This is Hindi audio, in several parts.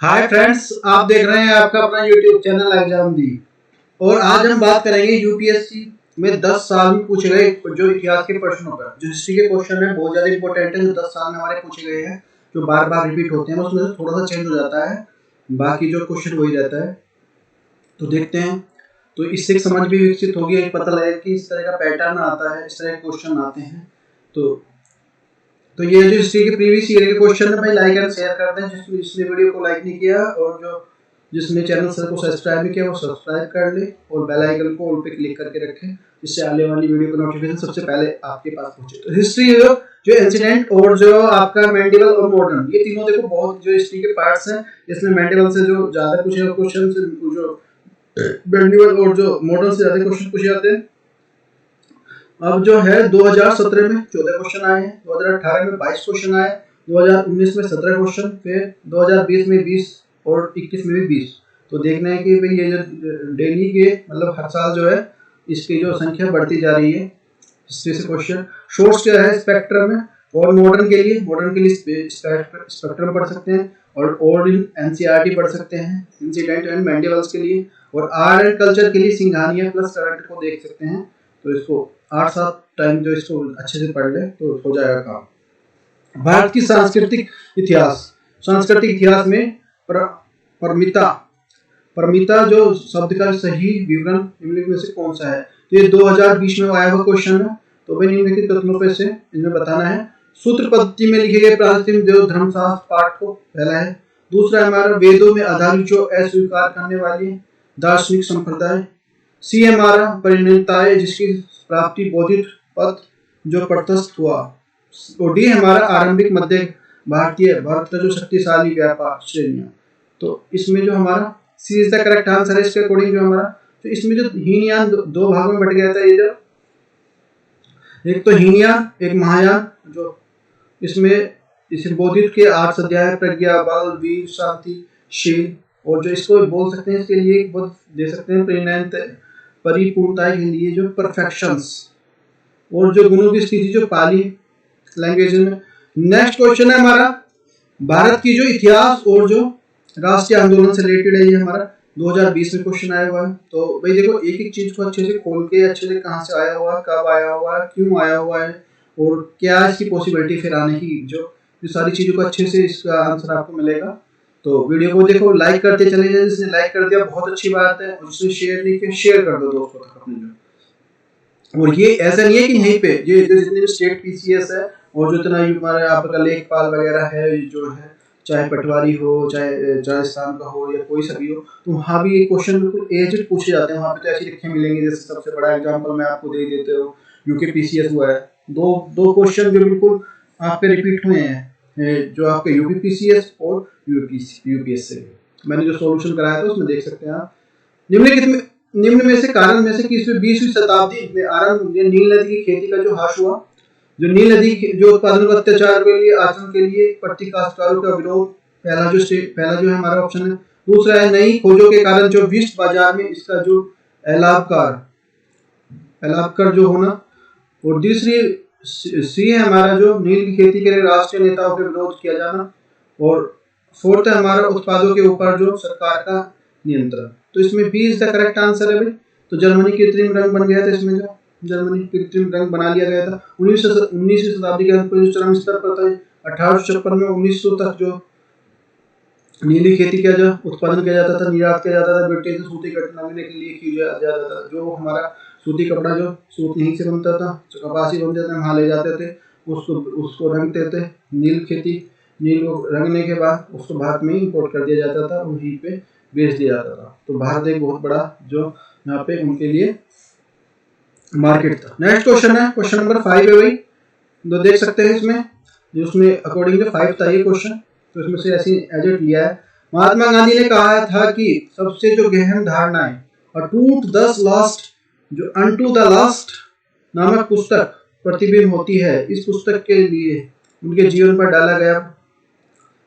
हाय फ्रेंड्स, आप देख रहे हैं आपका अपना यूट्यूब चैनल एग्जाम दी। और आज हम बात करेंगे यूपीएससी में 10 साल में पूछे गए जो इतिहास के प्रश्नों पर। जो हिस्ट्री के क्वेश्चन है बहुत ज्यादा इंपॉर्टेंट है, जो 10 साल में हमारे पूछे गए हैं, जो बार बार रिपीट होते हैं, उसमें से थोड़ा सा चेंज हो जाता है, बाकी जो क्वेश्चन वही रहता है। तो देखते हैं, तो इससे एक समझ भी विकसित होगी, एक पता लगेगा कि इस तरह का पैटर्न आता है, इस तरह के क्वेश्चन आते हैं। तो ये जो हिस्ट्री के प्रीवियस ईयर के क्वेश्चन है भाई, लाइक एंड शेयर कर दें। जिसने वीडियो को लाइक नहीं किया और जिसने चैनल को सब्सक्राइब नहीं किया वो सब्सक्राइब कर ले और बेल आइकन को ऑल पे क्लिक करके रखें, जिससे आने वाली वीडियो का नोटिफिकेशन सबसे पहले आपके पास पहुंचे। तो हिस्ट्री जो एंशिएंट और जो आपका मेडिवल और मॉडर्न, ये तीनों देखो बहुत जो हिस्ट्री के पार्ट्स हैं। इसमें मेडिवल से जो ज्यादा पूछे क्वेश्चन, जो मेडिवल और जो मॉडर्न से ज्यादा क्वेश्चन पूछे जाते हैं। अब जो है 2017 में 14 क्वेश्चन आए हैं, 2018 में 22 क्वेश्चन आए, 2019 में 17 क्वेश्चन, फिर 2020 में 20 और 21 में भी 20। तो देखना है कि भाई ये जो डेली के मतलब हर साल जो है इसकी जो संख्या बढ़ती जा रही है हिस्ट्री से क्वेश्चन। शॉर्ट्स क्या है स्पेक्ट्रम में, और मॉडर्न के लिए स्पेक्ट्रम पढ़ सकते हैं, और एनसीईआरटी पढ़ सकते हैं इंसिडेंट एंड मेडिवल्स के लिए, और आर्ट एंड कल्चर के लिए सिंघानिया प्लस करंट को देख सकते हैं। तो इसको 8-7 टाइम जो इसको अच्छे से पढ़ ले तो हो जाएगा काम। भारत की सांस्कृतिक इतिहास में परमिता जो शब्द का सही विवरण निम्नलिखित में से कौन सा है? तो ये 2020 में आया हुआ क्वेश्चन है। तो भाई निम्नलिखित तथ्यों पे से इनमें बताना है। सूत्र पद्धति में लिखे गए प्राचीन देव धर्मशास्त्र पाठ को पहला है। दूसरा हमारा वेदों में आधारित जो अस्वीकार करने वाली दार्शनिक संप्रदाय। सी हमारा परिणताए जिसकी प्राप्ति बोधित पथ जो प्रशस्त हुआ। और डी हमारा आरंभिक मध्य भारत का जो शक्तिशाली व्यापार श्रेणियां। तो इसमें जो हमारा सी इज द करेक्ट आंसर है इसके अकॉर्डिंग। जो हमारा तो इसमें जो हीनयान दो भागों में बट गया था, ये जो एक तो हीनयान एक महायान, जो इसमें बोधित के 8 अध्याय प्रज्ञा बल वीर शांति शील, और जो इसको बोल सकते हैं इसके लिए दे सकते हैं परिपूर्णता के लिए जो परफेक्शंस, और जो गुणों की स्थिति जो पाली लैंग्वेज में। नेक्स्ट क्वेश्चन है हमारा भारत की जो इतिहास और जो राष्ट्रीय आंदोलन से रिलेटेड है। ये हमारा 2020 में क्वेश्चन आया हुआ है। तो भाई देखो एक एक चीज को अच्छे से खोल के अच्छे से कहाँ से आया हुआ है, कब आया हुआ है, क्यों आया हुआ है, और क्या इसकी पॉसिबिलिटी फिर आने की, जो सारी चीजों को अच्छे से इसका आंसर आपको मिलेगा। तो वीडियो को देखो, लाइक करते चले जाए। जिसने लाइक कर दिया बहुत अच्छी बात है, और जिसने शेयर नहीं किया शेयर कर दो दोस्तों तक अपने जो। और ये ऐसा नहीं है कि यहीं पे ये जितने भी स्टेट पीसीएस है और जो इतना हमारे आपका लेखपाल वगैरह है, जो है चाहे पटवारी हो, चाहे राजस्थान का हो या कोई सा भी हो, तो वहाँ भी एक क्वेश्चन बिल्कुल एजेड पूछे जाते हैं। वहाँ पे तो ऐसे लिखे मिलेंगे। जैसे सबसे बड़ा एग्जाम्पल मैं आपको दे देते हो, यूके पीसीएस हुआ है, दो क्वेश्चन जो बिल्कुल आपके रिपीट हुए हैं, जो आपके यूपी पीसीएस और यूपीएस से मैंने जो सॉल्यूशन कराया था उसमें देख सकते हैं आप। निम्न में से कारण में से कि 20वीं शताब्दी में आरंभ नील नदी की खेती का जो हाश हुआ। जो नील नदी जो उत्पादन का अत्याचार के लिए आचरण के लिए प्रतिकाशकारों का विरोध, पहला जो है हमारा ऑप्शन है। दूसरा है नई खोजों के कारण जो विश्व बाजार में इसका जो एलाबकर जो होना। और तीसरी सी है हमारा जो नील की खेती के लिए राष्ट्रीय नेताओं के विरोध किया जाना। और फोर्थ है हमारा उत्पादों के ऊपर जो सरकार का नियंत्रण। तो इसमें B is the correct answer है भाई। तो जर्मनी कृत्रिम रंग बन गया था, इसमें जो जर्मनी कृत्रिम रंग बना लिया गया था 19वीं शताब्दी के अंत में चरम स्तर पर था। 1856 में 1900 तक जो नीली खेती का जो उत्पादन किया जाता था, निर्यात किया जाता था, ब्रिटेन से सूती कपड़ा लाने के लिए किया जाता था। जो हमारा सूती कपड़ा जो सूत यहीं से बनता था, जो कपासी बनते थे, वहाँ ले जाते थे, उसको रंगते थे। नील को रंगने के बाद उसको भारत में इंपोर्ट कर दिया जाता था, वहीं पे बेच दिया जाता था। तो भारत एक बहुत बड़ा जो यहाँ पे उनके लिए मार्केट था। नेक्स्ट क्वेश्चन है क्वेश्चन नंबर 5 है भाई, तो देख सकते हैं इसमें अकॉर्डिंग टू 5 था ये क्वेश्चन। तो इसमें से ऐसी एजेट लिया है। महात्मा गांधी ने कहा था कि सबसे जो गहन धारणाएं अटूट दस लास्ट जो अनटू द लास्ट नामक पुस्तक प्रतिबिंब होती है। इस पुस्तक के लिए उनके जीवन पर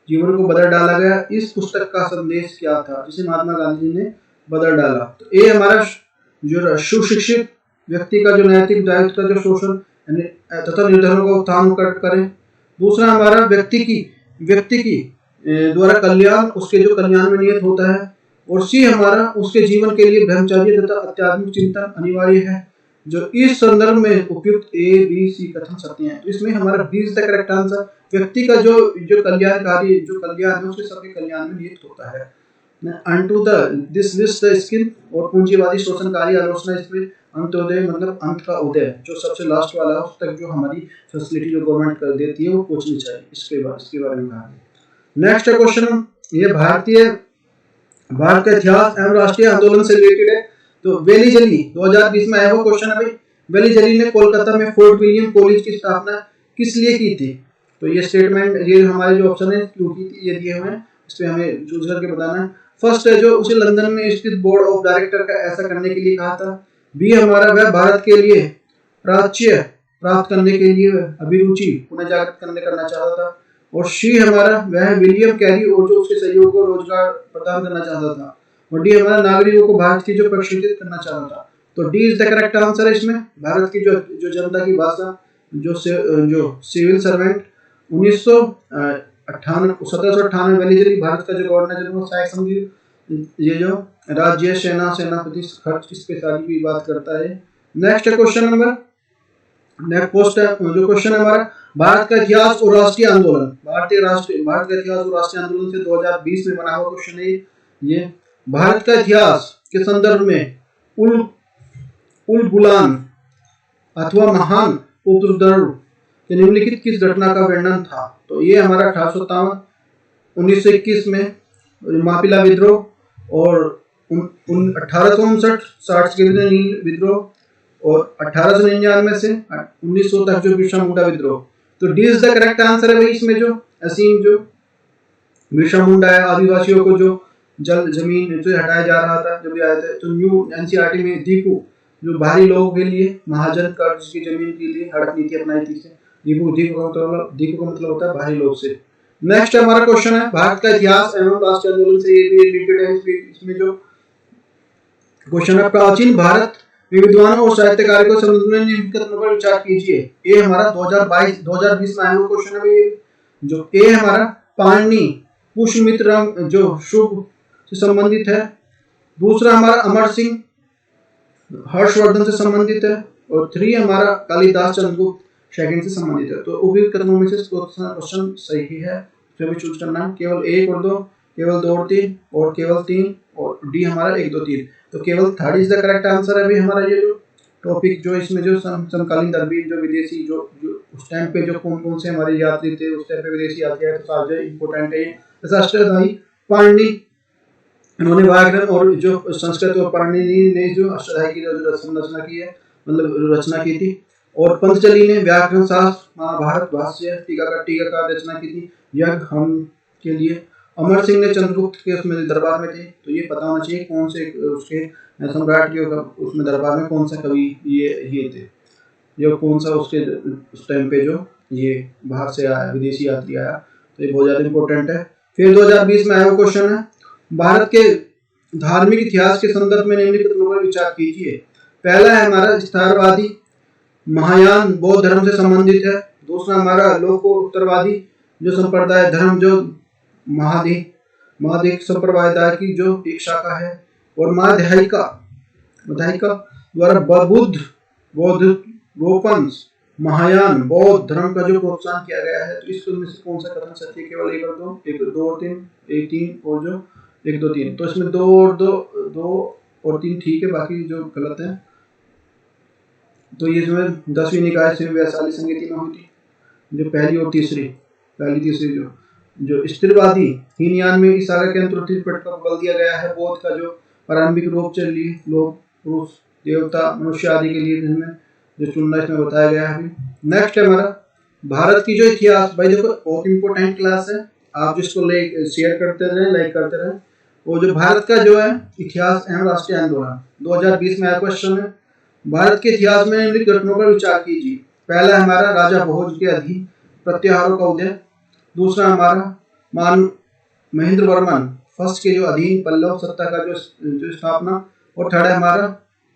जीवन को बदल डाला गया। इस पुस्तक का संदेश क्या था जिसे महात्मा गांधी ने बदल डाला? तो ये हमारा जो सुशिक्षित व्यक्ति का जो नैतिक दायित्व का जो शोषण तथा निर्धनों का उत्थान करे। दूसरा हमारा व्यक्ति की द्वारा कल्याण, उसके जो कल्याण में नियत होता है। और सी हमारा उसके जीवन के लिए ब्रह्मचर्य तथा आध्यात्मिक चिंतन अनिवार्य है, जो इस संदर्भ में उपयुक्त ए बी सी कथन सत्य हैं। तो इसमें हमारा B is the correct answer. व्यक्ति का जो जो कल्याणकारी जो कल्याण है उसके सबके कल्याण में नियत होता है। Unto the this list the skin, और पूंजीवादी शोषणकारी आलोचना, इसमें अंत्योदय मतलब अंत का उदय, जो सबसे लास्ट वाला है उस तक जो हमारी फैसिलिटी जो गवर्नमेंट कर देती है वो पहुंचनी चाहिए, इसके बारे में कहा। नेक्स्ट क्वेश्चन, ये भारत का इतिहास एवं राष्ट्रीय आंदोलन से रिलेटेड है। तो वेलीजली 2020 में आया हुआ क्वेश्चन है भाई। वेलीजली ने कोलकाता में फोर्ट विलियम कॉलेज की स्थापना किस लिए की थी? तो ये स्टेटमेंट, ये हमारे जो ऑप्शन है क्यों की थी ये दिए हुए हैं, इसमें हमें चूज करके बताना है। फर्स्ट है जो उसे लंदन में स्थित बोर्ड ऑफ डायरेक्टर का ऐसा करने के लिए कहा था। बी हमारा वह भारत के लिए प्राच्य प्राप्त करने के लिए अभिरुचि पुनः जागृत करना चाहता था। और सी हमारा वह विलियम कैरी और जो उसके सहयोग को रोजगार प्रदान करना चाहता था। और डी हमारा नागरिकों को भारत की जो प्रशिक्षित करना चाहता था। तो D is the correct answer है। इसमें भारत की जो जनता की भाषा, जो सिविल सर्वेंट 1798 वेलीजली भारत का जो गवर्नर जनरल सहायक संघ, ये जो राज्य सेनापति खर्च इस पे सारी की बात करता है। Next question number, next post जो क्वेश्चन है हमारा, भारत का इतिहास और राष्ट्रीय आंदोलन, भारत का इतिहास और राष्ट्रीय आंदोलन से 2020 में बना हुआ क्वेश्चन है ये। भारत का इतिहास के संदर्भ में उल गुलान अथवा महान उपद्रव के निम्नलिखित किस घटना का वर्णन था? तो ये हमारा 1857, 1921 में मापिला विद्रोह, और 1859 60 के नील विद्रोह, और 1899 से 1900 तक जो बिरसा मुंडा विद्रोह। तो D is the correct answer है भाई। इसमें जो असीम जो बिरसा मुंडा है, आदिवासियों को जो जमीन जो हटाया जा रहा था जब भी आए थे, तो न्यू एनसीईआरटी में दीपू जो भारी लोगों के लिए महाजन कर्ज की जमीन के लिए हड़प नीति अपनाई थी। दीपू का मतलब होता है भारी लोग से। नेक्स्ट हमारा क्वेश्चन है, भारत का इतिहास एवं राष्ट्रीय आंदोलन से रिलेटेड है। इसमें जो क्वेश्चन है, प्राचीन भारत विद्वानों और साहित्यकारों को संबंध में निम्नलिखित कथनों पर विचार कीजिए। ये हमारा 2020 में आया हुआ क्वेश्चन है भाई। जो ए हमारा पाणिनि पुष्यमित्र जो शुभ से संबंधित है। दूसरा हमारा अमर सिंह हर्षवर्धन से संबंधित है। और 3 हमारा कालिदास चंद्रगुप्त सेकंड से संबंधित है। तो उपयुक्त कथनों में से क्वेश्चन सही है, तो भी चूज करना है। केवल 1 और 2, केवल 2 और 3, और केवल 3, और डी हमारा 1 2 3। तो केवल 3rd is the correct answer है। अभी हमारा ये जो टॉपिक जो इसमें जो समकालीन दरबीन जो विदेशी जो उस टाइम पे जो कौन से हमारे यात्री थे उस टाइम पे विदेशी यात्री आए, तो सारे इंपोर्टेंट है। अष्टाध्यायी पाणिनि, इन्होंने व्याकरण और जो संस्कृत और पाणिनि ने जो अष्टाध्यायी की जो रचना की है, मतलब रचना की थी। और पंतजलि ने व्याकरण शास्त्र, महाभारत भाष्य, टीका रचना की थी, यज्ञ हम के लिए। अमर सिंह ने चंद्रगुप्त के उसमें दरबार में थे। तो ये पता होना चाहिए कौन से उसके सम्राट के उसमें दरबार में कौन सा कवि ये थे, जो कौन सा उसके उस टाइम पे जो ये बाहर से आया विदेशी यात्री आया। तो ये बहुत ज्यादा इंपॉर्टेंट है। फिर 2020 में आया क्वेश्चन है, भारत के धार्मिक इतिहास के संदर्भ में निम्नलिखित पर विचार कीजिए। पहला है हमारा स्थारवादी महायान बौद्ध धर्म से संबंधित है। दूसरा हमारा लोकोत्तरवादी जो संप्रदाय धर्म जो महादिक संप्रदाय की जो एक शाखा है। और माध्यायिका द्वारा बौद्ध रोपन महायान बौद्ध धर्म का जो प्रोत्साहन किया गया है। तो इसमें से कौन सा कथन सत्य? केवल 1 और 2 और 3 और जो 1 2 3। तो इसमें 2 और 3 ठीक है, बाकी जो गलत है। तो ये जो 10वीं निकाय से वैशाली संगीति में हुई थी, जो पहली तीसरी जो स्थिरवादी हीनयान में ईसा के अंतर्गत पर बल दिया गया है। बौद्ध का जो प्रारंभिक रूप से लोग पुरुष देवता मनुष्य आदि के लिए जो चुनना इसमें बताया गया है। नेक्स्ट है हमारा भारत की जो इतिहास, भाई देखो बहुत इंपॉर्टेंट क्लास है, आप जिसको शेयर करते रहे, लाइक करते रहे। वो जो भारत का जो है इतिहास एवं राष्ट्रीय आंदोलन 2020 में आया क्वेश्चन है, भारत के इतिहास में निम्नलिखित घटनाओं पर विचार कीजिए। पहला हमारा राजा भोज के अधीन प्रत्याहारों का उदय। दूसरा हमारा महेंद्र वर्मन फर्स्ट के जो अधीन पल्लव सत्ता का जो स्थापना। और 3rd हमारा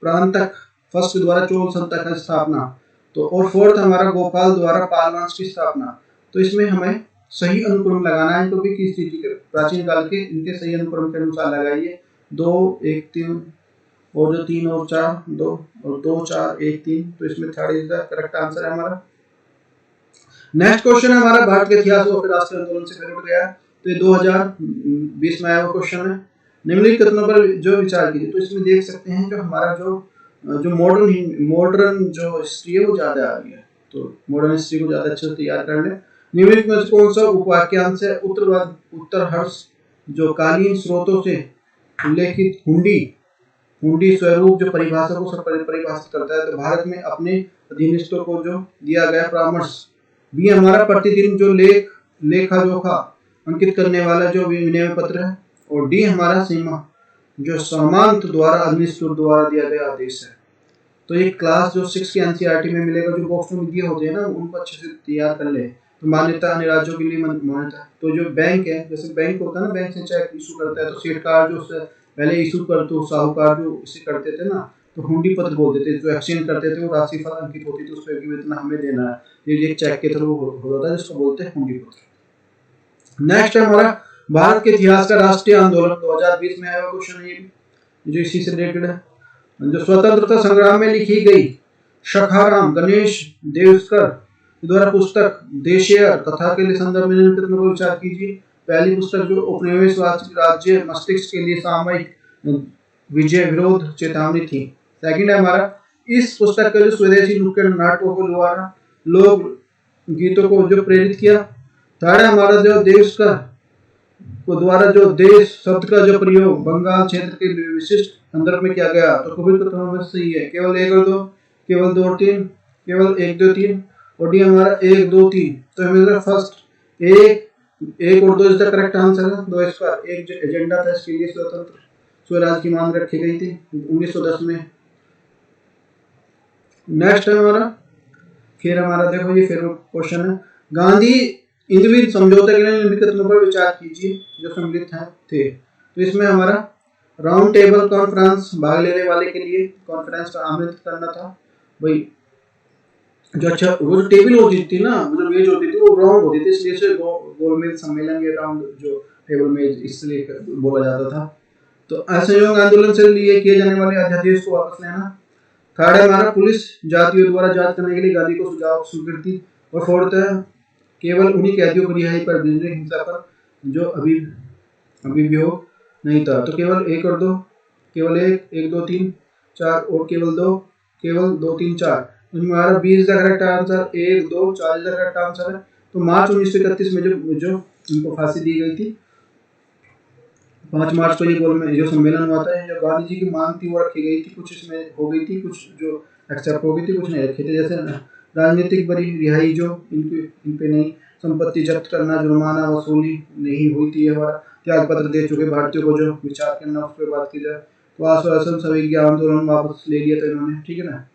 प्रांतक फर्स्ट द्वारा चोल सत्ता का स्थापना। तो और 4th हमारा गोपाल द्वारा पाल वंश की स्थापना। तो इसमें हमें सही अनुक्रम लगाना है, तो भी किस चीज के प्राचीन काल के इनके सही अनुक्रम के अनुसार लगाइए। 2 1 3 और जो 3 और 4 2 और 2 4 1 3, तो इसमें third is the correct answer है हमारा। नेक्स्ट क्वेश्चन है हमारा भारत के इतिहास और राष्ट्रीय आंदोलन से फिर उठ गया, तो ये 2020 में आया हुआ क्वेश्चन है। निम्नलिखित कथनों पर जो विचार कीजिए। तो इसमें देख सकते हैं जो हमारा जो मॉडर्न जो हिस्ट्री है वो ज्यादा आ रही है, तो मॉडर्न हिस्ट्री को ज्यादा अच्छे से तैयार कर ले। निम्नलिखित में से कौन सा उपवाक्यांश है उत्तरहर्ष जो कालीन स्रोतों से उल्लेखित हुंडी स्वरूप जो परिभाषा को परिभाषित करता है। तो भारत में अपने अधीनस्थों को जो दिया गया परामर्श। बी हमारा प्रतिदिन जो लेखा जोखा अंकित करने वाला जो विनिमय पत्र है। और डी हमारा सीमा जो सामंत द्वारा अधीनस्थों द्वारा दिया गया आदेश है। तो ये क्लास जो 6 की एनसीईआरटी में मिलेगा, जो बॉक्स में दिए होते हैं ना, उनको अच्छे से तैयार कर ले। तो मान्यता अन्य राज्यों के लिए मान्यता, तो जो बैंक है, जैसे बैंक होता है ना, बैंक से चेक इशू करता है, तो सेठ कार्ड जो पहले इशू कर, तो साहूकार जो इसे करते थे ना, तो हुंडी पत्र बोलते थे। जो एक्सचेंज करते थे वो राशि फल अंकित होती थी उस पर कि इतना हमें देना है, ये एक चेक के थ्रू होता है, जिसको बोलते हैं हुंडी पत्र। नेक्स्ट है हमारा भारत के इतिहास का राष्ट्रीय आंदोलन 2020 में आया हुआ क्वेश्चन है, ये जो इसी से रिलेटेड है। जो स्वतंत्रता संग्राम में लिखी गई शखाराम गणेश देवस्कर द्वारा पुस्तक देशेयर कथा के लिए संदर्भ में निम्नलिखित पर विचार कीजिए। पहली पुस्तक जो उपनिवेश राज्य मस्तिष्क के लिए सामयिक विजय विरोध चेतावनी थी। सेकंड है हमारा इस पुस्तक का जो स्वदेशी नुक्कड़ नाटकों को द्वारा लोक गीतों को जो प्रेरित किया। थर्ड है हमारा जो देवस्कर को द्वारा जो देश शब्द का जो प्रयोग बंगाल क्षेत्र के विशिष्ट संदर्भ में किया गया। तो कभी कथनों में सही है, केवल 1 और 2, केवल 2 और 3, केवल 1 2 3 और डी हमारा 1 2 3। तो हमें फर्स्ट 1 और 2 इसका करेक्ट आंसर है। 2 स्क्वायर एक जो एजेंडा था इसके लिए स्वतंत्र स्वराज की मांग रखी गई थी 1910 में। नेक्स्ट है हमारा फिर हमारा देखो ये फिर क्वेश्चन है गांधी इंद्रवीर समझौते के लिए निम्नलिखित कथनों पर विचार कीजिए जो सम्मिलित थे। तो इसमें हमारा राउंड टेबल कॉन्फ्रेंस भाग लेने वाले के लिए कॉन्फ्रेंस का आमंत्रित करना था भाई। जो अच्छा वो जो टेबल होती थी ना, जो मेज होती थी वो राउंड होती थी, इसलिए से गोलमेज सम्मेलन या राउंड जो टेबल मेज इसलिए बोला जाता था। तो असहयोग आंदोलन से लिए किए जाने वाले अध्यादेश को वापस लेना। थर्ड है हमारा पुलिस जातियों द्वारा जांच करने के लिए गांधी को सुझाव स्वीकृति। और फोर्थ है केवल उन्हीं कैदियों की रिहाई पर हिंसा पर जो अभी भी हो नहीं था। तो केवल 1 और 2, केवल 1 2 3 4 और केवल 2 3 4। इसमें हमारा 20 का करेक्ट आंसर 1 2 4 का करेक्ट आंसर है। तो मार्च 1931 में जो इनको फांसी दी गई थी 5 मार्च को ये गोल में जो सम्मेलन हुआ था, जो गांधी जी की मांग थी वो रखी गई थी, कुछ इसमें हो गई थी, कुछ जो एक्सेप्ट हो गई थी, कुछ नहीं रखी थी। जैसे राजनीतिक बरी रिहाई जो इन पे नहीं, संपत्ति जब्त करना, जुर्माना वसूली नहीं हुई थी, हमारा त्याग पत्र दे चुके भारतीयों को जो विचार करना उस पर बात की जाए। तो आश्वासन सभी आंदोलन वापस ले लिया था इन्होंने, ठीक है ना।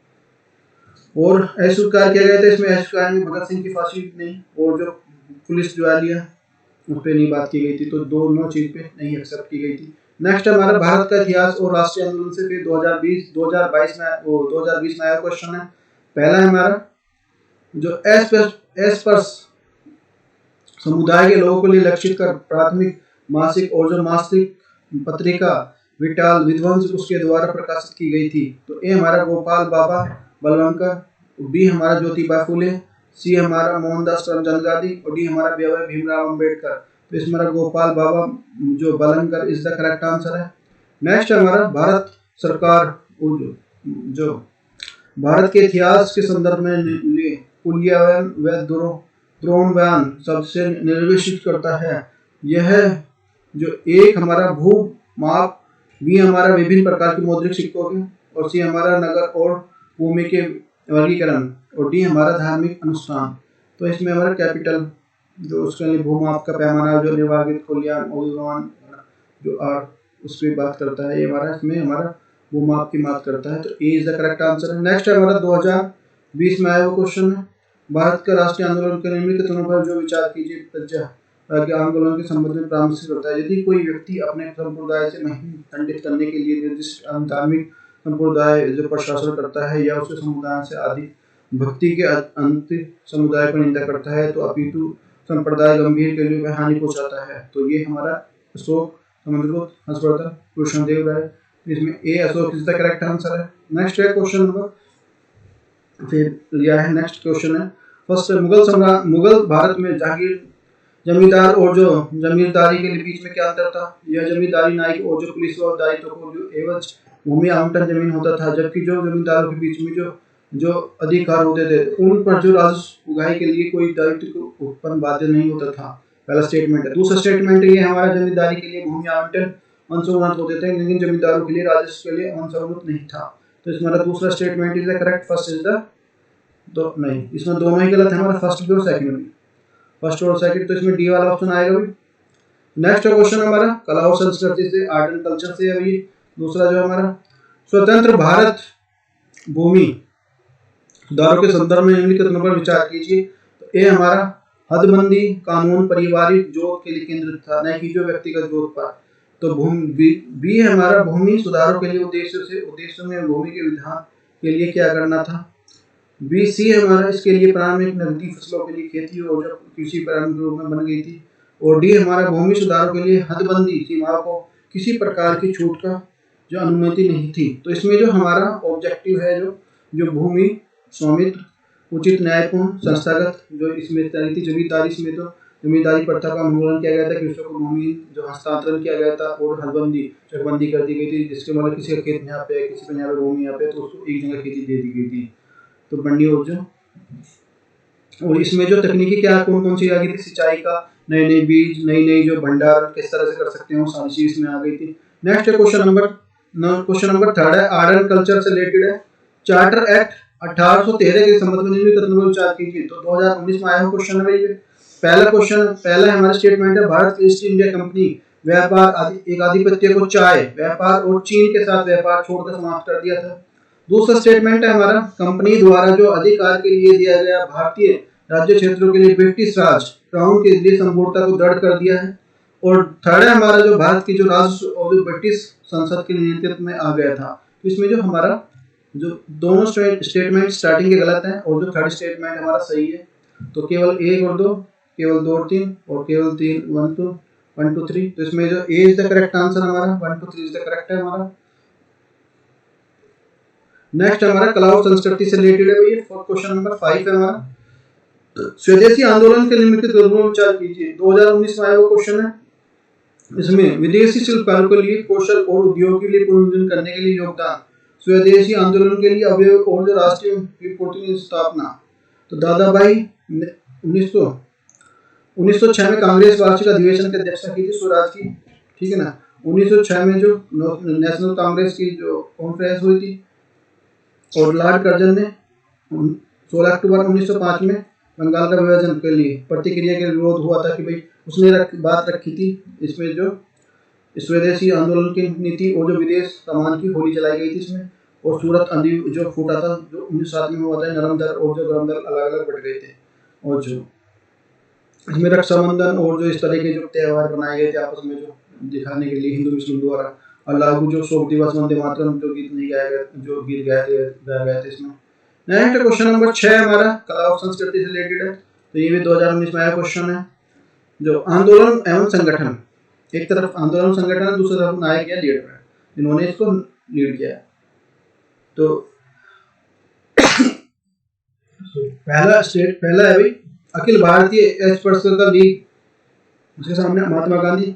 और अस्वीकार किया गया था इसमें, अस्वीकार में भगत सिंह की फांसी नहीं, और जो पुलिस जो लिया उस पर नहीं बात की गई थी, तो दोनों चीज पे नहीं एक्सेप्ट की गई थी। नेक्स्ट हमारा भारत का इतिहास और राष्ट्रीय आंदोलन से फिर 2020 में आया क्वेश्चन है। पहला है हमारा जो एस्पर्स समुदाय के लोगों के लिए लक्षित कर प्राथमिक मासिक और जो मासिक पत्रिका विटाल विध्वंस उसके द्वारा प्रकाशित की गई थी। तो ए हमारा गोपाल बाबा बलवंकर, बी हमारा ज्योतिबा फुले, सी हमारा मोहनदास करमचंद गांधी और डी हमारा भीमराव अंबेडकर। तो इसमें हमारा गोपाल बाबा जो बलवंकर इज द करेक्ट आंसर है। नेक्स्ट हमारा भारत सरकार जो भारत के इतिहास के संदर्भ में पुल्यायन व द्रोणव्यान सबसे निर्देशित करता है। यह जो एक हमारा भू माप, बी हमारा विभिन्न प्रकार के मौद्रिक सिक्कों के, और सी हमारा नगर और भूमि के वर्गीकरण, और डी हमारा धार्मिक अनुष्ठान। तो इसमें हमारा कैपिटल जो उसके लिए भूमाप का पैमाना जो निर्वाहित कुल्यान जो आर उस पर बात करता है, ये हमारा इसमें हमारा भूमाप की बात करता है। तो ए इज द करेक्ट आंसर है। नेक्स्ट हमारा 2020 में आया वो क्वेश्चन है भारत का राष्ट्रीय आंदोलन के निम्नलिखित पर जो विचार कीजिए आंदोलन के संबंध में परामर्श करता है। यदि कोई व्यक्ति अपने संप्रदाय से नहीं खंडित करने के लिए निर्दिष्ट धार्मिक संप्रदाय जो प्रशासन करता है या उसके समुदाय से अधिक भक्ति के अंत समुदाय पर निंदा करता है, तो अपितु संप्रदाय गंभीर के लिए हानि पहुंचाता है। तो ये हमारा अशोक, समुद्रगुप्त, हर्षवर्धन, कृष्णदेव राय, इसमें A Ashoka is the correct answer है। नेक्स्ट है क्वेश्चन नंबर, फिर लिया है नेक्स्ट क्वेश्चन है फर्स्ट, मुगल भारत में जागीर, जमींदार और जो जमींदारी के बीच में क्या अंतर था? यह जमींदारी नायक और जो पुलिस व दायित्व को जो एवज भूमि आवंटन जमीन होता था, जबकि जो जमींदारों के बीच में जो अधिकार होते थे उन पर जो राजस्व उगाही के लिए कोई दायित्व को उत्पन्न बाध्य नहीं होता था। पहला स्टेटमेंट है। दूसरा स्टेटमेंट ये हमारा, जमींदारी के लिए भूमि आवंटन अंशोन्नत होते थे, लेकिन जमींदारों के लिए राजस्व के लिए अंशोन्नत नहीं था। तो इसमें हमारा दूसरा statement is the correct, first is the तो नहीं, इसमें दोनों ही गलत है हमारा, फर्स्ट भी और सेकंड भी, फर्स्ट और सेकंड, तो इसमें डी वाला ऑप्शन आएगा भी। नेक्स्ट क्वेश्चन हमारा कला और संस्कृति से, आर्ट एंड कल्चर से है। दूसरा जो हमारा, स्वतंत्र भारत भूमि सुधारों के संदर्भ में निम्नलिखित कथनों पर विचार कीजिए। तो ए हमारा, हदबंदी कानून पारिवारिक जोत के लिए केंद्रित था, न कि जो व्यक्तिगत जोत पर। तो भूमि बी है हमारा, भूमि सुधारों के लिए उद्देश्य में भूमि के विधान के लिए क्या करना था। बी सी है हमारा, इसके लिए प्रारंभिक नकदी फसलों के लिए खेती और जो कृषि प्रारंभिक रूप में बन गई थी। और डी हमारा, भूमि सुधारों के लिए हदबंदी सीमाओं को किसी प्रकार की छूट का जो अनुमति नहीं थी। तो इसमें जो हमारा ऑब्जेक्टिव है, जो भूमि स्वामित्व, उचित न्यायपूर्ण संस्थागत जो इसमें थी जमींदारी, इसमें तो जमींदारी प्रथा का उन्मूलन किया गया था, कृषकों को भूमि जो हस्तांतरण किया गया था, और हदबंदी चकबंदी कर दी गई थी, जिसके मतलब किसी का खेत यहाँ पे है, किसी का यहाँ पे भूमि यहाँ पे, तो उसको एक जगह खेती दे दी गई थी। तो बंडी हो जो, और इसमें जो तकनीकी क्या कौन कौन सी आ गई थी, सिंचाई का नए नए बीज, नई जो भंडार किस तरह से कर सकते हैं, वो सारी चीज इसमें आ गई थी। नेक्स्ट क्वेश्चन नंबर थर्ड है, आर्ट एंड कल्चर से रिलेटेड है। चार्टर एक्ट 1813 के संबंध में निम्नलिखित कथनों पर विचार कीजिए। तो 2019 में आया हुआ क्वेश्चन है ये। पहला हमारा स्टेटमेंट है, भारत ईस्ट इंडिया कंपनी व्यापार एक आधिपत्य को चाय व्यापार और चीन के साथ व्यापार छोड़कर समाप्त कर दिया था। दूसरा स्टेटमेंट है हमारा, कंपनी द्वारा जो अधिकार के लिए दिया गया भारतीय राज्य क्षेत्रों के लिए ब्रिटिश राज क्राउन के लिए संपूर्णता को दृढ़ कर दिया है। और थर्ड है हमारा, जो भारत की जो राष्ट्र और जो ब्रिटिश संसद के नियंत्रण में आ गया था। तो इसमें जो हमारा जो दोनों स्टेटमेंट स्टार्टिंग के गलत हैं, और जो थर्ड स्टेटमेंट हमारा सही है। तो केवल एक और दो, केवल 2 और 3, और केवल 3 1 2 3। तो इसमें जो ए इज द करेक्ट आंसर हमारा, 1 2 3 इज द करेक्ट है हमारा। नेक्स्ट हमारा कला और संस्कृति से रिलेटेड है भैया, क्वेश्चन नंबर 5 है हमारा। स्वदेशी आंदोलन के निम्नलिखित कथनों पर विचार कीजिए। 2019 में आया हुआ क्वेश्चन है। इसमें विदेशी शिल्पकारों के लिए कौशल और उद्योग के लिए पुनर्जीवन करने के लिए योगदान, स्वदेशी आंदोलन के लिए अवयव और जो राष्ट्रीय रिपोर्टिंग की स्थापना। तो दादा भाई 1906 में कांग्रेस वार्षिक अधिवेशन की अध्यक्षता की थी स्वराज की, ठीक है ना। 1906 में जो नेशनल कांग्रेस की जो कॉन्फ्रेंस हुई थी, और लॉर्ड कर्जन ने 16 अक्टूबर 1905 में बंगाल का विभाजन के लिए प्रतिक्रिया के विरोध हुआ था कि भाई उसने बात रखी थी, इसमें जो स्वदेशी आंदोलन की नीति और जो विदेश सामान की होली जलाई गई थी इसमें। और सूरत आंधी जो फूटा था जो 1907 में हुआ था, नरम दल और जो गरम दल अलग अलग बढ़ गए थे। और जो इसमें रक्षाबंधन और जो इस तरह के जो त्यौहार बनाए गए थे आपस में जो दिखाने के लिए हिंदू मुस्लिम द्वारा, अल्लाह जो शोक दिवस, वंदे मातरम जो गीत नहीं गाए गए, जो गीत गाए गए थे इसमें। नेक्स्ट क्वेश्चन नंबर 6 हमारा कला और संस्कृति से रिलेटेड है। तो ये भी 2019 में आया क्वेश्चन है। जो आंदोलन एवं संगठन, एक तरफ आंदोलन संगठन है, दूसरी तरफ नायक या लीडर है, इन्होंने इसको लीड किया है। तो पहला है भाई अखिल भारतीय एक्सपर्ट लीग, उसके सामने महात्मा गांधी।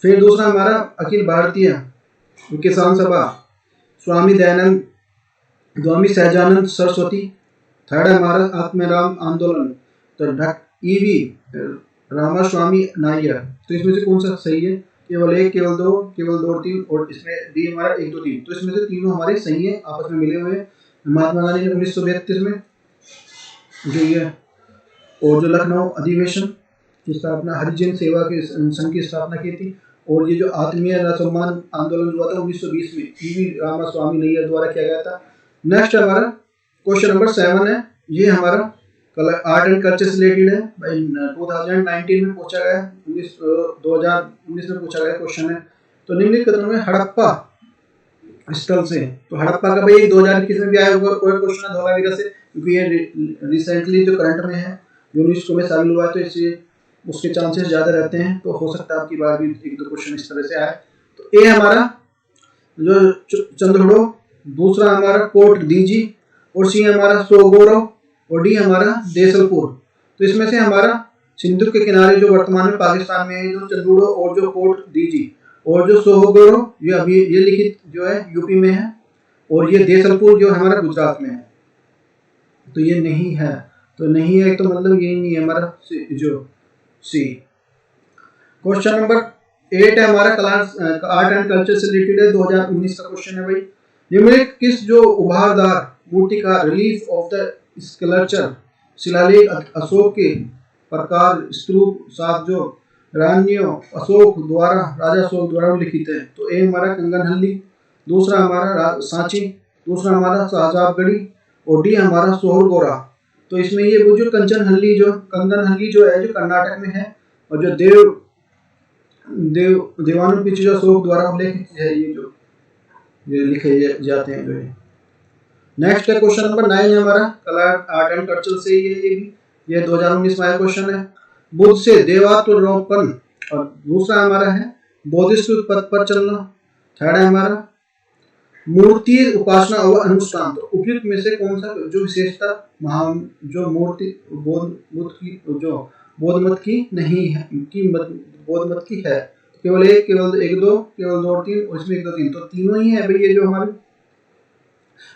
फिर दूसरा हमारा अखिल भारतीय किसान सभा, स्वामी दयानंद, स्वामी सहजानंद सरस्वती। थर्ड है हमारा आत्माराम आंदोलन, तो ईवी रामास्वामी नायर। तो इसमें से कौन सा सही है? केवल 1, केवल 2, केवल 2 और 3, और इसमें डी हमारा 1 2 3। तो इसमें से तीनों हमारे सही है, आपस में मिले हुए हैं। महात्मा गांधी ने 1932 में जो ये और जो लखनऊ अधिवेशन की स्थापना, हरिजन सेवा के संघ की स्थापना की थी। और ये जो आत्मीय सम्मान आंदोलन हुआ था 1920 में, ईवी रामास्वामी नैयर द्वारा किया गया था। नेक्स्ट हमारा क्वेश्चन नंबर 7 है। ये हमारा आर्ट एंड कल्चर से रिलेटेड है। 2019 में पूछा गया, 2019 में पूछा गया क्वेश्चन है। तो निम्नलिखित कथनों में हड़प्पा स्थल से, तो हड़प्पा का भाई 2021 में भी आया हुआ कोई क्वेश्चन है धोलावीरा से, क्योंकि ये रिसेंटली जो करंट में है, यूनेस्को में शामिल हुआ है, तो इसलिए उसके चांसेस ज्यादा रहते हैं, तो हो सकता है आपकी बार भी एक दो क्वेश्चन इस तरह से आए। तो ए हमारा जो चंद्रहड़ो, दूसरा हमारा कोट दीजी, और सी हमारा सोगोरो, और डी हमारा देसलपुर। तो इसमें से हमारा सिंधु के किनारे जो वर्तमान में पाकिस्तान में है, जो चंद्रहड़ो और जो कोट दीजी और जो सोगोरो, ये अभी ये लिखित जो है यूपी में है, और ये देसलपुर जो हमारा गुजरात में है। तो ये नहीं है, तो नहीं है तो मतलब यही नहीं है हमारा जो सी। क्वेश्चन नंबर 8 है हमारा क्लास आर्ट एंड कल्चर से रिलेटेड है, 2019 का क्वेश्चन है भाई। निम्नलिखित किस जो उभारदार मूर्ति का रिलीफ ऑफ द स्कल्पचर शिलालेख अशोक के प्रकार स्तूप सात जो रानियों अशोक द्वारा राजा अशोक द्वारा लिखित है? तो ए हमारा कंगनहल्ली, दूसरा हमारा सांची, दूसरा हमारा शाहजहाबगढ़ी, और डी हमारा सोहरगोरा। तो इसमें ये वो जो कंगनहल्ली जो है जो कर्नाटक में है, और जो देवानुपीछे जो अशोक द्वारा उल्लेखित है, ये लिखे जाते हैं जो। नेक्स्ट है क्वेश्चन नंबर 9 है हमारा कला आर्ट एंड कल्चर से, ये 2019 में आया क्वेश्चन है। बुद्ध से देवात्वरोपण, और दूसरा हमारा है बौद्धिस्ट पथ पर चलना, थर्ड है हमारा मूर्ति उपासना और अनुष्ठान। तो उपयुक्त में से कौन सा जो विशेषता जो मूर्ति बौद्ध मत की नहीं है, बौद्ध मत की है? केवल एक, केवल दो, केवल दो और तीन, और इसमें एक दो तीन, तो तीनों ही है भाई ये जो हमारे।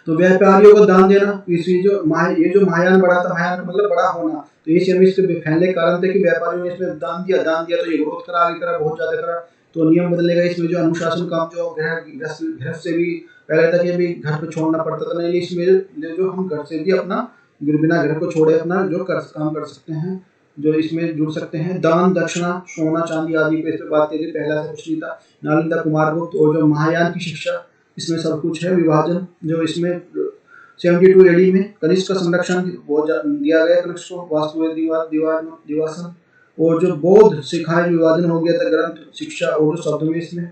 तो व्यापारियों को दान देना, ये जो महायान बड़ा था, महायान मतलब बड़ा होना, तो ये हम इसके फैलने के कारण थे कि व्यापारियों ने इसमें दान दिया तो ये विरोध करा, आगे करा, बहुत ज्यादा करा, तो नियम बदलेगा। इसमें जो अनुशासन काम जो घर से भी पहले तक ये भी घर पे छोड़ना पड़ता था, नहीं इसमें जो हम घर से भी अपना बिना घर को छोड़े अपना जो काम कर सकते हैं, जो इसमें जुड़ सकते हैं। दान दक्षिणा सोना चांदी आदि पे इस पर बात करी, पहला से कुछ नहीं था। नालंदा कुमारगुप्त और जो महायान की शिक्षा, इसमें सब कुछ है। विभाजन जो इसमें 72 एडी में कनिष्क का संरक्षण दिया गया, कनिष्क को वास्तु दिवासन, और जो बौद्ध शिखाएं विभाजन हो गया था ग्रंथ शिक्षा और जो शब्द में इसमें।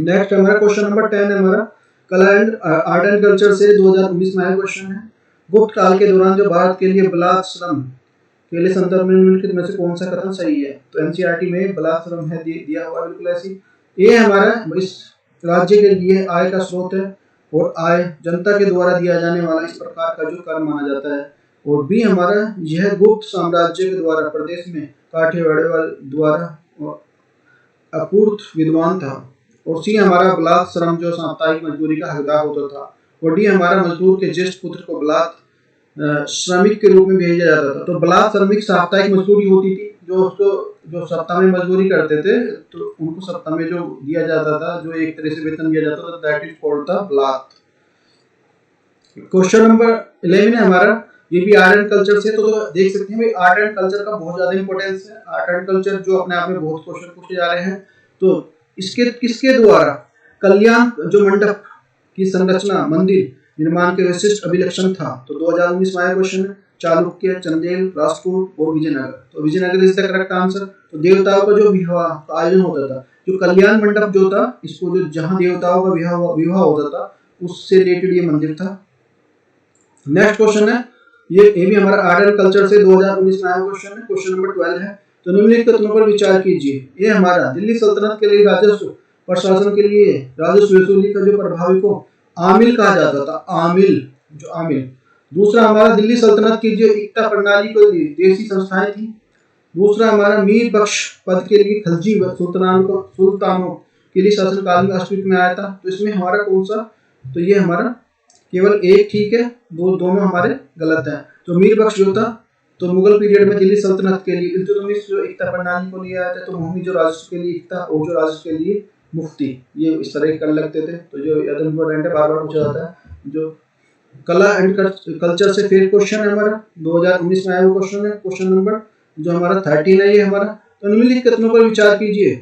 नेक्स्ट हमारा क्वेश्चन नंबर 10 है हमारा कला एंड आर्ट एंड कल्चर से 2019 में आया क्वेश्चन है। गुप्त काल के दौरान जो भारत के लिए बलात् श्रम के लिए संदर्भ में निम्नलिखित में से कौन सा कथन सही है? तो एनसीईआरटी में बलात् श्रम है दिया हुआ बिल्कुल ऐसी। ये हमारा इस राज्य के लिए आय का स्रोत है, और आय जनता के द्वारा दिया जाने वाला इस प्रकार का जो कर माना जाता है। और बी हमारा यह गुप्त साम्राज्य के द्वारा प्रदेश में काठियावाड़ द्वारा अपूर्त विद्वान था। और सी हमारा बलात् श्रम जो साप्ताहिक मजदूरी का हकदार होता था। और डी हमारा मजदूर के ज्येष्ठ पुत्र को बलात् श्रमिक के रूप में भेजा जाता था। तो बलात् श्रमिक साप्ताहिक मजदूरी होती थी, जो उसको जो सप्ताह में मजदूरी करते थे, तो उनको सप्ताह में जो दिया जाता था, जो एक तरह से वेतन दिया जाता था, दैट इज कॉल्ड द बलात्। क्वेश्चन नंबर 11 है हमारा, ये भी आर्ट एंड कल्चर से। तो देख सकते हैं भाई आर्ट एंड कल्चर का बहुत ज्यादा इंपॉर्टेंस है। आर्ट एंड कल्चर जो अपने आप में बहुत क्वेश्चन पूछे जा रहे हैं। तो इसके किसके द्वारा कल्याण जो मंडप की संरचना मंदिर निर्माण के विशिष्ट अभिलक्षण था? तो 2019 में आया क्वेश्चन है। चालुक्य, चंदेल, राष्ट्रकूट और विजयनगर। तो Vijayanagar is the correct answer. तो देवताओं का जो विवाह का आयोजन होता था, जो कल्याण मंडप जो था, इसको जो जहां देवताओं का विवाह होता था, उससे रिलेटेड ये मंदिर था। नेक्स्ट क्वेश्चन है, ये भी हमारा आर्ट एंड कल्चर से 2019 में आया क्वेश्चन है। क्वेश्चन नंबर 12 है। तो निम्नलिखित कथनों पर विचार कीजिए। ये हमारा दिल्ली सल्तनत के लिए राजस्व प्रशासन के लिए राजस्व वसूली का जो प्रभावी को आमिल कहा जाता था, आमिल। दूसरा हमारा दिल्ली सल्तनत की जो एकता प्रणाली को देसी संस्थाएं थी। दूसरा हमारा मीर बख्श पद के लिए खलजी सुल्तानों के लिए शासनकाल में अस्तित्व में आया था। तो इसमें हमारा कौन सा? तो ये हमारा केवल एक ठीक है, दोनों हमारे गलत हैं। तो मीर बख्श जो था, तो मुगल पीरियड में दिल्ली सल्तनत के लिए इल्तुतमिश जो एकता प्रणाली को लिया आया था। तो मोहम्मदी जो राजस्व के लिए एकता और जो राजस्व के लिए मुफ्ती, ये इस तरह कर लगते थे। तो जो इम्पोर्टेंट है, बार बार पूछा जाता है। जो कला एंड कल्चर से फिर क्वेश्चन है हमारा 2019 में आया क्वेश्चन है। क्वेश्चन नंबर जो हमारा 13 है ये हमारा। तो निम्नलिखित कथनों पर विचार कीजिए।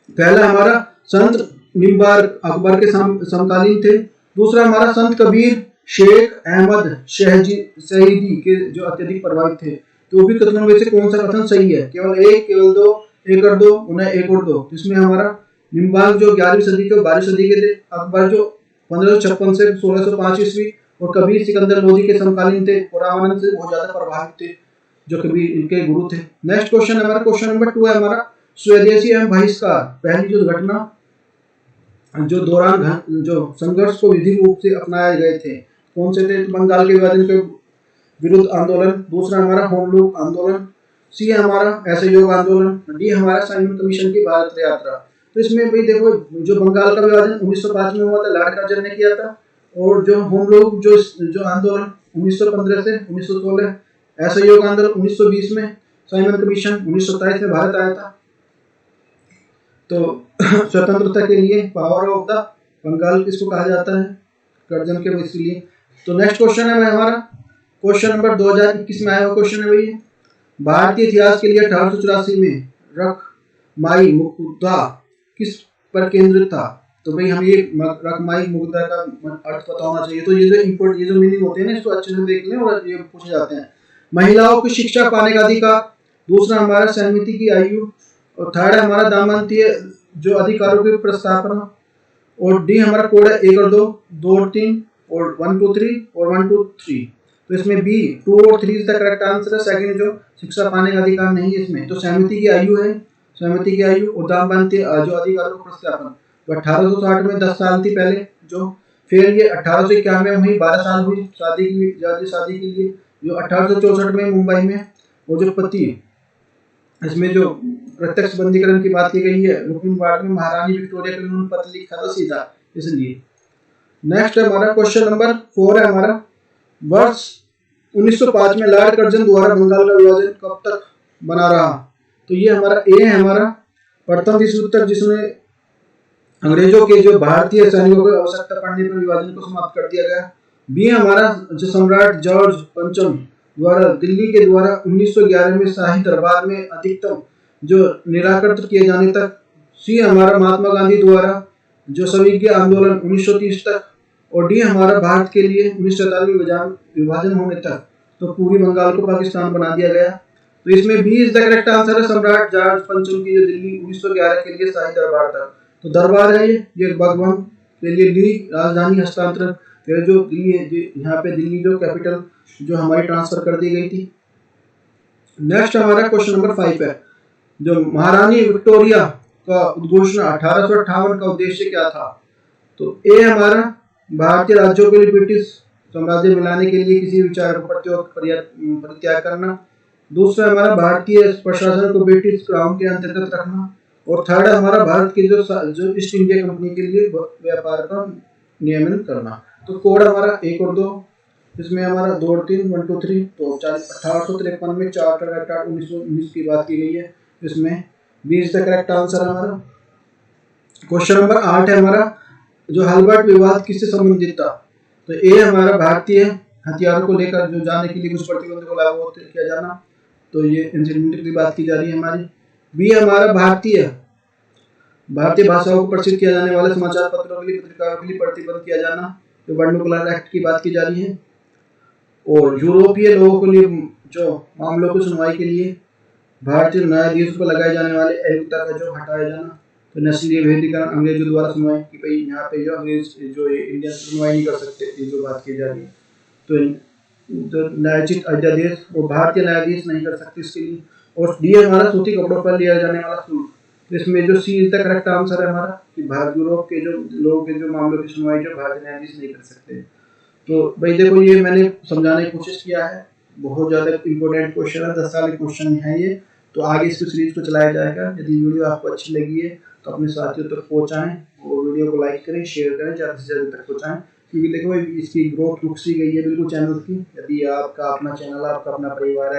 पहला हमारा संत निम्बार अकबर के समकालीन थे। दूसरा हमारा संत कबीर शेख अहमद शहीदी के जो अत्यधिक प्रभावित थे। तो भी कथनों में से कौन सा कथन सही है? केवल एक, केवल दो, एक और दो, उन्हें एक और दो। इसमें हमारा निम्बार्क जो 11वीं सदी के 12वीं सदी के थे, अकबर जो 1556 से 1605 ईस्वी, और कबीर सिकंदर लोदी के समकालीन थे और रामानंद से बहुत ज्यादा प्रभावित थे। जो कभी इनके गुरु थे। नेक्स्ट क्वेश्चन हमारा क्वेश्चन नंबर 2 है हमारा स्वदेशी एवं बहिष्कार पहली जो घटना जो दौरान जो संघर्ष को विधि रूप से अपनाए गए थे कौन से थे? बंगाल के विभाजन के विरुद्ध आंदोलन, दूसरा हमारा होम रूल आंदोलन, सी हमारा असहयोग आंदोलन, डी हमारा साइमन कमीशन की भारत यात्रा। तो इसमें भाई देखो जो बंगाल का विभाजन 1905 में हुआ था, लॉर्ड कर्जन ने किया था, और जो होम रूल जो आंदोलन 1915 से 1916, असहयोग आंदोलन 1920 में, साइमन कमीशन 1927 में भारत आया था। तो स्वतंत्रता के लिए पावर ऑफ द बंगाल किसको कहा जाता है? कर्जन के, इसलिए। तो नेक्स्ट क्वेश्चन है हमारा क्वेश्चन नंबर 2021 में आया हुआ क्वेश्चन है भाई, भारतीय इतिहास के लिए 1884 में रख माई मुद्दा किस पर केंद्रित था? तो भाई हम ये रख माई मुद्दा का अर्थ पता होना चाहिए। तो ये जो मीनिंग होते हैं ना, इसको अच्छे से देख लें और ये पूछे जाते हैं। महिलाओं की शिक्षा पाने का अधिकार, दूसरा हमारा सहमति की आयु, और थर्ड हमारा दामंतीय जो अधिकारों की प्रस्तावना, और डी हमारा कोड है 1 और 2, 2 और 3, और 1 2 3 और 1 2 3। तो इसमें बी 2 और 3 इज द करेक्ट आंसर है। सेकंड जो शिक्षा पाने का अधिकार नहीं है इसमें। तो सहमति की आयु है, सहमति की आयु, और दामंतीय जो अधिकारों का प्रस्तावना। तो 1860 में 10 साल थी पहले जो, फिर ये 1891 में हुई 12 साल हुई शादी के लिए, जो 1864 में मुंबई में, और जो पति इसमें जो प्रत्यक्ष बंदीकरण की बात की गई है रुक्मिणीबाग में महारानी विक्टोरिया के उन्होंने पत्र लिखा था सीधा, इसलिए। नेक्स्ट हमारा क्वेश्चन नंबर 4 है हमारा, वर्ष 1905 में लॉर्ड कर्जन द्वारा बंगाल का विभाजन कब तक बना रहा? तो ये हमारा ए है हमारा प्रथम विश्व युद्ध, जिसमें अंग्रेजों के जो भारतीय सैनिकों को आवश्यकता पड़ने पर विभाजन को समाप्त कर दिया गया। बी हमारा जो सम्राट जॉर्ज पंचम द्वारा दिल्ली के द्वारा 1911 में शाही दरबार में अधिकतम जो निराकृत किए जाने तक। सी हमारा महात्मा गांधी द्वारा जो सविज्ञ आंदोलन 1930 तक, और डी हमारा भारत के लिए 1947 में विभाजन होने तक। तो पूरी बंगाल को पाकिस्तान बना दिया गया। तो इसमें B is the correct answer है, सम्राट जॉर्ज पंचम की जो दिल्ली 1911 के लिए शाही दरबार था। तो दरबार है ये भगवान के लिए ली राजधानी हस्तांतरण, फिर जो दिल्ली यहाँ पे दिल्ली जो कैपिटल जो हमारी ट्रांसफर कर दी गई थी। नेक्स्ट हमारा क्वेश्चन नंबर 5 है, जो महारानी विक्टोरिया का उद्घोषणा 1858 का उद्देश्य क्या था? तो ए हमारा भारतीय राज्यों के लिए ब्रिटिश साम्राज्य मिलाने के लिए किसी विचार को परित्याग करना, दूसरा हमारा भारतीय प्रशासन को ब्रिटिश क्राउन के अंतर्गत रखना, और थर्ड हमारा भारत की जो ईस्ट इंडिया कंपनी के लिए व्यापार का नियमन करना। तो कोड हमारा 1 और 2, इसमें हमारा 2 और 3 1 2 3। तो 1853 में चार्टर एक्ट 1919 की बात की गई है, इसमें B is the correct answer हमारा। क्वेश्चन नंबर 8 है हमारा, जो हल्बर्ट विवाद किससे संबंधित था? तो ए हमारा भारतीय हथियारों को लेकर जो जाने के लिए कुछ प्रतिबंध को लागू किया जाना, तो ये इंसिडेंट की बात की जा रही है हमारी। बी हमारा भारतीय भाषाओं को प्रचित किया जाने वाले समाचार पत्रों के लिए पत्रिकाओं के लिए प्रतिबंध किया जाना, जो वर्नाकुलर एक्ट की बात की जा रही है। और यूरोपीय लोगों के लिए जो मामलों की सुनवाई के लिए भारतीय न्यायाधीश को लगाए जाने वाले अयोग्यता का जो हटाया जाना। तो नस्लीय भेदीकरण अंग्रेजों द्वारा सुनवाई कि भाई यहाँ पे जो अंग्रेज जो इंडिया से सुनवाई नहीं कर सकते, ये जो बात की जा रही है। तो न्यायोचित अध्यादेश वो भारतीय न्यायाधीश नहीं कर सकते इसके लिए। और डी हमारा सूती कपड़ों पर लिया जाने वाला शुल्क, तो इसमें जो सी इज द करेक्ट आंसर है हमारा कि भारत यूरोप के जो लोगों के जो मामलों की सुनवाई जो भारतीय न्यायाधीश नहीं कर सकते। तो भाई देखो ये मैंने समझाने की कोशिश किया है, बहुत ज़्यादा इंपॉर्टेंट क्वेश्चन है, 10 साल के क्वेश्चन है ये। तो आगे इसको सीरीज को चलाया जाएगा। यदि वीडियो आपको अच्छी लगी है तो अपने साथियों तक पहुँचाएँ, और वीडियो को लाइक करें, शेयर करें, ज़्यादा से ज़्यादा तक पहुँचाएँ, क्योंकि देखो इसकी ग्रोथ रुक सी गई है बिल्कुल चैनल की। यदि आपका अपना चैनल, आपका अपना परिवार है,